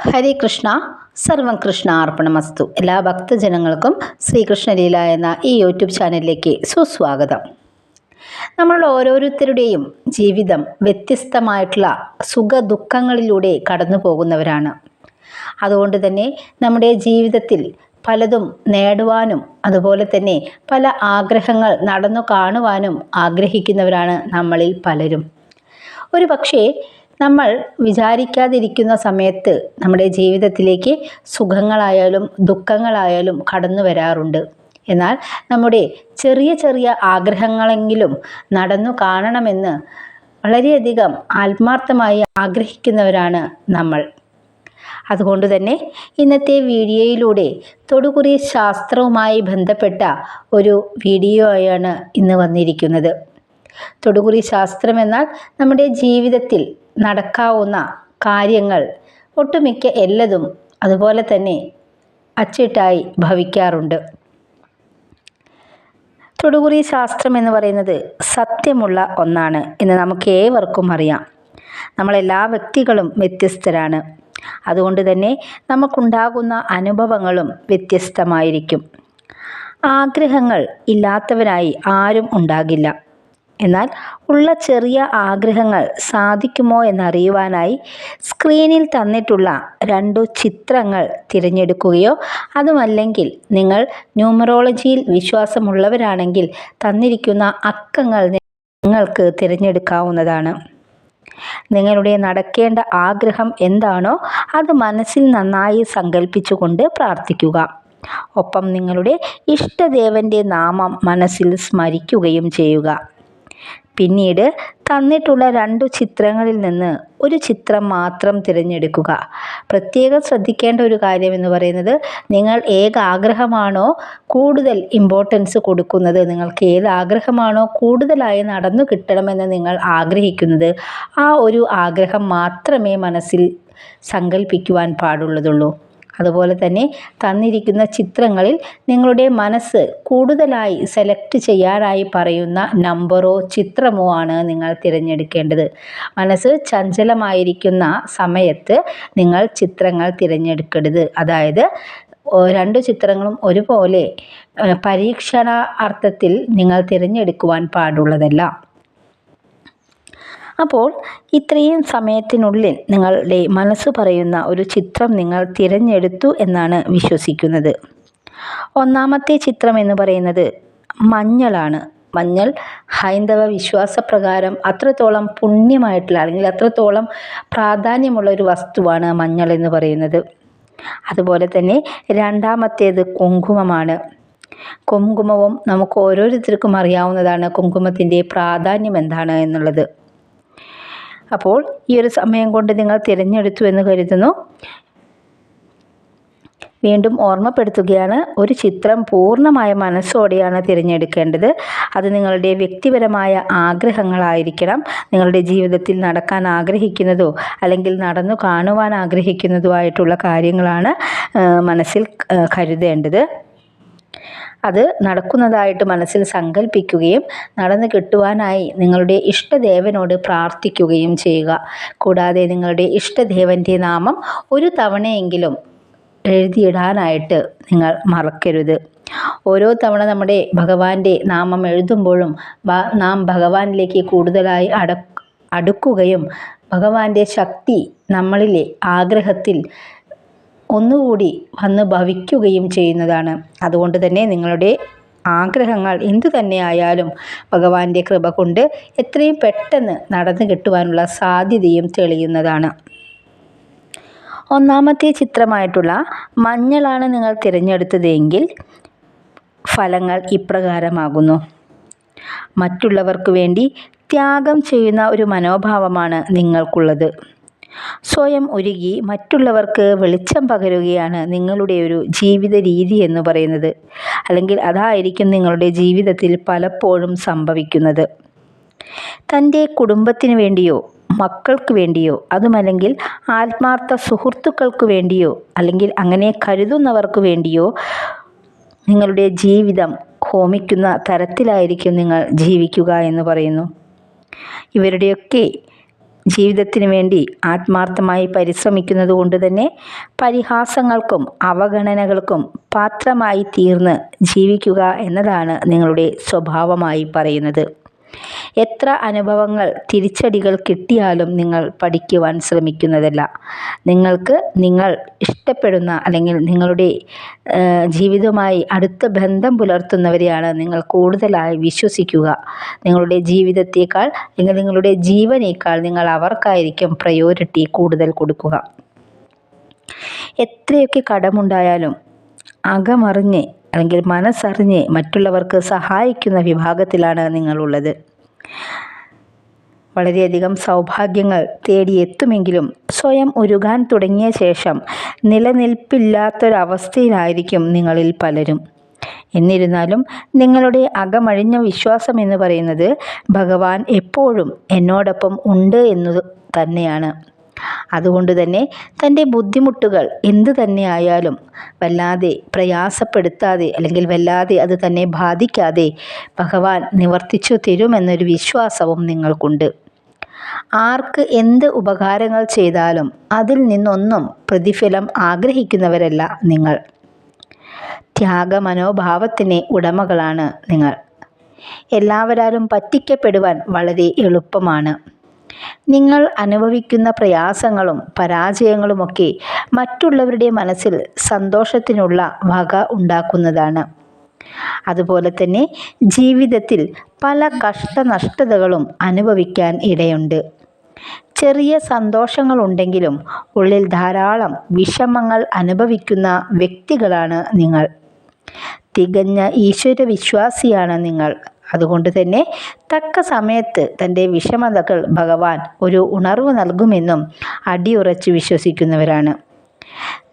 ഹരേ കൃഷ്ണ. സർവം കൃഷ്ണ അർപ്പണമസ്തു. എല്ലാ ഭക്തജനങ്ങൾക്കും ശ്രീകൃഷ്ണലീല എന്ന ഈ യൂട്യൂബ് ചാനലിലേക്ക് സുസ്വാഗതം. നമ്മൾ ഓരോരുത്തരുടെയും ജീവിതം വ്യത്യസ്തമായിട്ടുള്ള സുഖ ദുഃഖങ്ങളിലൂടെ കടന്നു പോകുന്നവരാണ്. അതുകൊണ്ട് തന്നെ നമ്മുടെ ജീവിതത്തിൽ പലതും നേടുവാനും അതുപോലെ തന്നെ പല ആഗ്രഹങ്ങൾ നടന്നു കാണുവാനും ആഗ്രഹിക്കുന്നവരാണ് നമ്മളിൽ പലരും. ഒരു പക്ഷേ നമ്മൾ വിചാരിക്കാതിരിക്കുന്ന സമയത്ത് നമ്മുടെ ജീവിതത്തിലേക്ക് സുഖങ്ങളായാലും ദുഃഖങ്ങളായാലും കടന്നു വരാറുണ്ട്. എന്നാൽ നമ്മുടെ ചെറിയ ചെറിയ ആഗ്രഹങ്ങളെങ്കിലും നടന്നു കാണണമെന്ന് വളരെയധികം ആത്മാർത്ഥമായി ആഗ്രഹിക്കുന്നവരാണ് നമ്മൾ. അതുകൊണ്ട് തന്നെ ഇന്നത്തെ വീഡിയോയിലൂടെ തൊടുകുറി ശാസ്ത്രവുമായി ബന്ധപ്പെട്ട ഒരു വീഡിയോയാണ് ഇന്ന് വന്നിരിക്കുന്നത്. തൊടുകുറി ശാസ്ത്രം എന്നാൽ നമ്മുടെ ജീവിതത്തിൽ നടക്കാവുന്ന കാര്യങ്ങൾ ഒട്ടുമിക്ക എല്ലതും അതുപോലെ തന്നെ അച്ചിട്ടായി ഭവിക്കാറുണ്ട്. തൊടുകുറി ശാസ്ത്രം എന്ന് പറയുന്നത് സത്യമുള്ള ഒന്നാണ് എന്ന് നമുക്ക് ഏവർക്കും അറിയാം. നമ്മളെല്ലാ വ്യക്തികളും വ്യത്യസ്തരാണ്. അതുകൊണ്ട് തന്നെ നമുക്കുണ്ടാകുന്ന അനുഭവങ്ങളും വ്യത്യസ്തമായിരിക്കും. ആഗ്രഹങ്ങൾ ഇല്ലാത്തവരായി ആരും ഉണ്ടാകില്ല. എന്നാൽ ഉള്ള ചെറിയ ആഗ്രഹങ്ങൾ സാധിക്കുമോ എന്നറിയുവാനായി സ്ക്രീനിൽ തന്നിട്ടുള്ള 2 ചിത്രങ്ങൾ തിരഞ്ഞെടുക്കുകയോ അതുമല്ലെങ്കിൽ നിങ്ങൾ ന്യൂമറോളജിയിൽ വിശ്വാസമുള്ളവരാണെങ്കിൽ തന്നിരിക്കുന്ന അക്കങ്ങൾ നിങ്ങൾക്ക് തിരഞ്ഞെടുക്കാവുന്നതാണ്. നിങ്ങളുടെ നടക്കേണ്ട ആഗ്രഹം എന്താണോ അത് മനസ്സിൽ നന്നായി സങ്കല്പിച്ചുകൊണ്ട് പ്രാർത്ഥിക്കുക. ഒപ്പം നിങ്ങളുടെ ഇഷ്ടദേവൻ്റെ നാമം മനസ്സിൽ സ്മരിക്കുകയും ചെയ്യുക. പിന്നീട് തന്നിട്ടുള്ള 2 ചിത്രങ്ങളിൽ നിന്ന് ഒരു ചിത്രം മാത്രം തിരഞ്ഞെടുക്കുക. പ്രത്യേകം ശ്രദ്ധിക്കേണ്ട ഒരു കാര്യം എന്ന് പറയുന്നത്, നിങ്ങൾ ആഗ്രഹമാണോ കൂടുതൽ ഇമ്പോർട്ടൻസ് കൊടുക്കുന്നത്, നിങ്ങൾക്ക് ആഗ്രഹമാണോ കൂടുതലായി നടന്നു കിട്ടണമെന്ന് നിങ്ങൾ ആഗ്രഹിക്കുന്നത്, ആ ഒരു ആഗ്രഹം മാത്രമേ മനസ്സിൽ സങ്കല്പിക്കുവാൻ പാടുള്ളതുള്ളൂ. അതുപോലെ തന്നെ തന്നിരിക്കുന്ന ചിത്രങ്ങളിൽ നിങ്ങളുടെ മനസ്സ് കൂടുതലായി സെലക്ട് ചെയ്യാനായി പറയുന്ന നമ്പറോ ചിത്രമോ ആണ് നിങ്ങൾ തിരഞ്ഞെടുക്കേണ്ടത്. മനസ്സ് ചഞ്ചലമായിരിക്കുന്ന സമയത്ത് നിങ്ങൾ ചിത്രങ്ങൾ തിരഞ്ഞെടുക്കരുത്. അതായത് 2 ചിത്രങ്ങളും ഒരുപോലെ പരീക്ഷണ അർത്ഥത്തിൽ നിങ്ങൾ തിരഞ്ഞെടുക്കുവാൻ പാടുള്ളതല്ല. അപ്പോൾ ഇത്രയും സമയത്തിനുള്ളിൽ നിങ്ങളുടെ മനസ്സ് പറയുന്ന ഒരു ചിത്രം നിങ്ങൾ തിരഞ്ഞെടുത്തു എന്നാണ് വിശ്വസിക്കുന്നത്. ഒന്നാമത്തെ ചിത്രം എന്ന് പറയുന്നത് മഞ്ഞളാണ്. മഞ്ഞൾ ഹൈന്ദവ വിശ്വാസപ്രകാരം അത്രത്തോളം പുണ്യമായിട്ടുള്ള അല്ലെങ്കിൽ അത്രത്തോളം പ്രാധാന്യമുള്ള ഒരു വസ്തുവാണ് മഞ്ഞൾ എന്ന് പറയുന്നത്. അതുപോലെ തന്നെ രണ്ടാമത്തേത് കുങ്കുമമാണ്. കുങ്കുമവും നമുക്ക് ഓരോരുത്തർക്കും അറിയാവുന്നതാണ് കുങ്കുമത്തിൻ്റെ പ്രാധാന്യം എന്താണ് എന്നുള്ളത്. അപ്പോൾ ഈ ഒരു സമയം കൊണ്ട് നിങ്ങൾ തിരഞ്ഞെടുത്തു എന്ന് കരുതുന്നു. വീണ്ടും ഓർമ്മപ്പെടുത്തുകയാണ്, ഒരു ചിത്രം പൂർണ്ണമായ മനസ്സോടെയാണ് തിരഞ്ഞെടുക്കേണ്ടത്. അത് നിങ്ങളുടെ വ്യക്തിപരമായ ആഗ്രഹങ്ങളായിരിക്കണം. നിങ്ങളുടെ ജീവിതത്തിൽ നടക്കാൻ ആഗ്രഹിക്കുന്നതോ അല്ലെങ്കിൽ നടന്നു കാണുവാൻ ആഗ്രഹിക്കുന്നതോ ആയിട്ടുള്ള കാര്യങ്ങളാണ് മനസ്സിൽ കരുതേണ്ടത്. അത് നടക്കുന്നതായിട്ട് മനസ്സിൽ സങ്കല്പിക്കുകയും നടന്നു കിട്ടുവാനായി നിങ്ങളുടെ ഇഷ്ടദേവനോട് പ്രാർത്ഥിക്കുകയും ചെയ്യുക. കൂടാതെ നിങ്ങളുടെ ഇഷ്ടദേവൻ്റെ നാമം ഒരു തവണയെങ്കിലും എഴുതിയിടാനായിട്ട് നിങ്ങൾ മറക്കരുത്. ഓരോ തവണ നമ്മുടെ ഭഗവാന്റെ നാമം എഴുതുമ്പോഴും നാം ഭഗവാനിലേക്ക് കൂടുതലായി അടുക്കുകയും ഭഗവാന്റെ ശക്തി നമ്മളിലെ ആഗ്രഹത്തിൽ ഒന്നുകൂടി വന്ന് ഭവിക്കുകയും ചെയ്യുന്നതാണ്. അതുകൊണ്ട് തന്നെ നിങ്ങളുടെ ആഗ്രഹങ്ങൾ എന്തു തന്നെയായാലും ഭഗവാന്റെ കൃപ കൊണ്ട് എത്രയും പെട്ടെന്ന് നടന്നു കിട്ടുവാനുള്ള സാധ്യതയും തെളിയുന്നതാണ്. ഒന്നാമത്തെ ചിത്രമായിട്ടുള്ള മഞ്ഞളാണ് നിങ്ങൾ തിരഞ്ഞെടുത്തതെങ്കിൽ ഫലങ്ങൾ ഇപ്രകാരമാകുന്നു. മറ്റുള്ളവർക്ക് വേണ്ടി ത്യാഗം ചെയ്യുന്ന ഒരു മനോഭാവമാണ് നിങ്ങൾക്കുള്ളത്. സ്വയം ഒരുക്കി മറ്റുള്ളവർക്ക് വെളിച്ചം പകരുകയാണ് നിങ്ങളുടെ ഒരു ജീവിത രീതി എന്ന് പറയുന്നത്. അല്ലെങ്കിൽ അതായിരിക്കും നിങ്ങളുടെ ജീവിതത്തിൽ പലപ്പോഴും സംഭവിക്കുന്നത്. തൻ്റെ കുടുംബത്തിന് വേണ്ടിയോ മക്കൾക്ക് വേണ്ടിയോ അതുമല്ലെങ്കിൽ ആത്മാർത്ഥ സുഹൃത്തുക്കൾക്ക് വേണ്ടിയോ അല്ലെങ്കിൽ അങ്ങനെ കരുതുന്നവർക്ക് വേണ്ടിയോ നിങ്ങളുടെ ജീവിതം ഹോമിക്കുന്ന തരത്തിലായിരിക്കും നിങ്ങൾ ജീവിക്കുക എന്ന് പറയുന്നു. ഇവരുടെയൊക്കെ ജീവിതത്തിന് വേണ്ടി ആത്മാർത്ഥമായി പരിശ്രമിക്കുന്നത് കൊണ്ട് തന്നെ പരിഹാസങ്ങൾക്കും അവഗണനകൾക്കും പാത്രമായി തീർന്ന് ജീവിക്കുക എന്നതാണ് നിങ്ങളുടെ സ്വഭാവമായി പറയുന്നത്. എത്ര അനുഭവങ്ങൾ, തിരിച്ചടികൾ കിട്ടിയാലും നിങ്ങൾ പഠിക്കുവാൻ ശ്രമിക്കുന്നതല്ല. നിങ്ങൾക്ക് നിങ്ങൾ ഇഷ്ടപ്പെടുന്ന അല്ലെങ്കിൽ നിങ്ങളുടെ ജീവിതവുമായി അടുത്ത ബന്ധം പുലർത്തുന്നവരെയാണ് നിങ്ങൾ കൂടുതലായി വിശ്വസിക്കുക. നിങ്ങളുടെ ജീവിതത്തേക്കാൾ അല്ലെങ്കിൽ നിങ്ങളുടെ ജീവനേക്കാൾ നിങ്ങൾ അവർക്കായിരിക്കും പ്രയോറിറ്റി കൂടുതൽ കൊടുക്കുക. എത്രയൊക്കെ കടമുണ്ടായാലും അകമറിഞ്ഞ് അല്ലെങ്കിൽ മനസ്സറിഞ്ഞ് മറ്റുള്ളവർക്ക് സഹായിക്കുന്ന വിഭാഗത്തിലാണ് നിങ്ങളുള്ളത്. വളരെയധികം സൗഭാഗ്യങ്ങൾ തേടിയെത്തുമെങ്കിലും സ്വയം ഉരുകാൻ തുടങ്ങിയ ശേഷം നിലനിൽപ്പില്ലാത്തൊരവസ്ഥയിലായിരിക്കും നിങ്ങളിൽ പലരും. എന്നിരുന്നാലും നിങ്ങളുടെ അകമഴിഞ്ഞ വിശ്വാസം എന്ന് പറയുന്നത് ഭഗവാൻ എപ്പോഴും എന്നോടൊപ്പം ഉണ്ട് എന്നു തന്നെയാണ്. അതുകൊണ്ട് തന്നെ തൻ്റെ ബുദ്ധിമുട്ടുകൾ എന്തു തന്നെയായാലും വല്ലാതെ പ്രയാസപ്പെടുത്താതെ അല്ലെങ്കിൽ വല്ലാതെ അത് തന്നെ ബാധിക്കാതെ ഭഗവാൻ നിവർത്തിച്ചു തരുമെന്നൊരു വിശ്വാസവും നിങ്ങൾക്കുണ്ട്. ആർക്ക് എന്ത് ഉപകാരങ്ങൾ ചെയ്താലും അതിൽ നിന്നൊന്നും പ്രതിഫലം ആഗ്രഹിക്കുന്നവരല്ല നിങ്ങൾ. ത്യാഗമനോഭാവത്തിന് ഉടമകളാണ് നിങ്ങൾ. എല്ലാവരാലും പറ്റിക്കപ്പെടുവാൻ വളരെ എളുപ്പമാണ്. നിങ്ങൾ അനുഭവിക്കുന്ന പ്രയാസങ്ങളും പരാജയങ്ങളുമൊക്കെ മറ്റുള്ളവരുടെ മനസ്സിൽ സന്തോഷത്തിനുള്ള വക ഉണ്ടാക്കുന്നതാണ്. അതുപോലെ തന്നെ ജീവിതത്തിൽ പല കഷ്ടനഷ്ടതകളും അനുഭവിക്കാൻ ഇടയുണ്ട്. ചെറിയ സന്തോഷങ്ങളുണ്ടെങ്കിലും ഉള്ളിൽ ധാരാളം വിഷമങ്ങൾ അനുഭവിക്കുന്ന വ്യക്തികളാണ് നിങ്ങൾ. തികഞ്ഞ ഈശ്വരവിശ്വാസിയാണ് നിങ്ങൾ. അതുകൊണ്ട് തന്നെ തക്ക സമയത്ത് തൻ്റെ വിഷമതകൾ ഭഗവാൻ ഒരു ഉണർവ് നൽകുമെന്നും അടിയുറച്ച് വിശ്വസിക്കുന്നവരാണ്.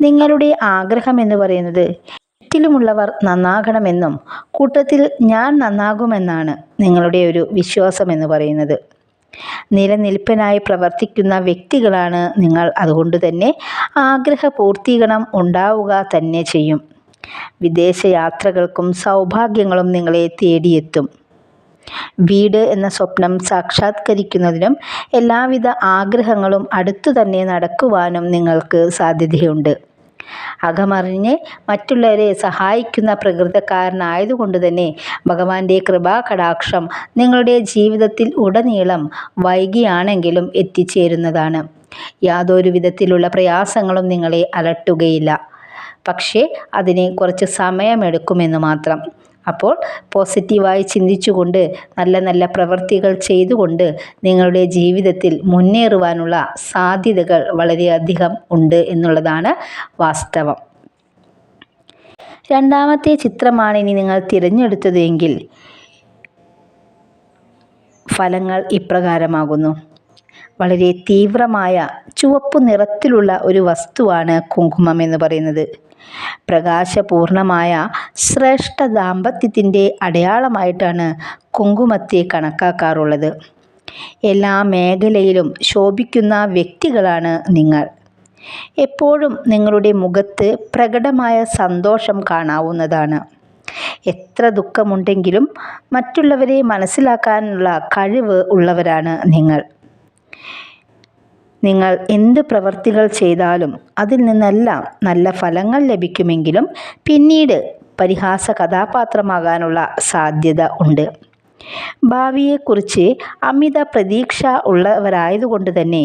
നിങ്ങളുടെ ആഗ്രഹം എന്ന് പറയുന്നത് ചുറ്റിലുമുള്ളവർ നന്നാകണമെന്നും കൂട്ടത്തിൽ ഞാൻ നന്നാകുമെന്നാണ് നിങ്ങളുടെ ഒരു വിശ്വാസം എന്ന് പറയുന്നത്. നിലനിൽപ്പിനായി പ്രവർത്തിക്കുന്ന വ്യക്തികളാണ് നിങ്ങൾ. അതുകൊണ്ട് തന്നെ ആഗ്രഹ പൂർത്തീകരണം ഉണ്ടാവുക തന്നെ ചെയ്യും. വിദേശ യാത്രകൾക്കും സൗഭാഗ്യങ്ങളും നിങ്ങളെ തേടിയെത്തും. വീട് എന്ന സ്വപ്നം സാക്ഷാത്കരിക്കുന്നതിനും എല്ലാവിധ ആഗ്രഹങ്ങളും അടുത്തു തന്നെ നടക്കുവാനും നിങ്ങൾക്ക് സാധ്യതയുണ്ട്. അകമറിഞ്ഞ് മറ്റുള്ളവരെ സഹായിക്കുന്ന പ്രകൃതക്കാരനായതുകൊണ്ട് തന്നെ ഭഗവാന്റെ കൃപാകടാക്ഷം നിങ്ങളുടെ ജീവിതത്തിൽ ഉടനീളം വൈകിയാണെങ്കിലും എത്തിച്ചേരുന്നതാണ്. യാതൊരു വിധത്തിലുള്ള പ്രയാസങ്ങളും നിങ്ങളെ അലട്ടുകയില്ല. പക്ഷേ അതിന് കുറച്ച് സമയമെടുക്കുമെന്ന് മാത്രം. അപ്പോൾ പോസിറ്റീവായി ചിന്തിച്ചുകൊണ്ട് നല്ല നല്ല പ്രവൃത്തികൾ ചെയ്തുകൊണ്ട് നിങ്ങളുടെ ജീവിതത്തിൽ മുന്നേറുവാനുള്ള സാധ്യതകൾ വളരെയധികം ഉണ്ട് എന്നുള്ളതാണ് വാസ്തവം. രണ്ടാമത്തെ ചിത്രമാണ് ഇനി നിങ്ങൾ തിരഞ്ഞെടുത്തത് എങ്കിൽ ഫലങ്ങൾ ഇപ്രകാരമാകുന്നു. വളരെ തീവ്രമായ ചുവപ്പ് നിറത്തിലുള്ള ഒരു വസ്തുവാണ് കുങ്കുമം എന്ന് പറയുന്നത്. പ്രകാശപൂർണമായ ശ്രേഷ്ഠ ദാമ്പത്യത്തിൻ്റെ അടയാളമായിട്ടാണ് കുങ്കുമത്തെ കണക്കാക്കാറുള്ളത്. എല്ലാ മേഖലയിലും ശോഭിക്കുന്ന വ്യക്തികളാണ് നിങ്ങൾ. എപ്പോഴും നിങ്ങളുടെ മുഖത്ത് പ്രകടമായ സന്തോഷം കാണാവുന്നതാണ്. എത്ര ദുഃഖമുണ്ടെങ്കിലും മറ്റുള്ളവരെ മനസ്സിലാക്കാനുള്ള കഴിവ് ഉള്ളവരാണ് നിങ്ങൾ. നിങ്ങൾ എന്ത് പ്രവർത്തികൾ ചെയ്താലും അതിൽ നിന്നെല്ലാം നല്ല ഫലങ്ങൾ ലഭിക്കുമെങ്കിലും പിന്നീട് പരിഹാസ കഥാപാത്രമാകാനുള്ള സാധ്യത ഉണ്ട്. ഭാവിയെക്കുറിച്ച് അമിത പ്രതീക്ഷ ഉള്ളവരായതുകൊണ്ട് തന്നെ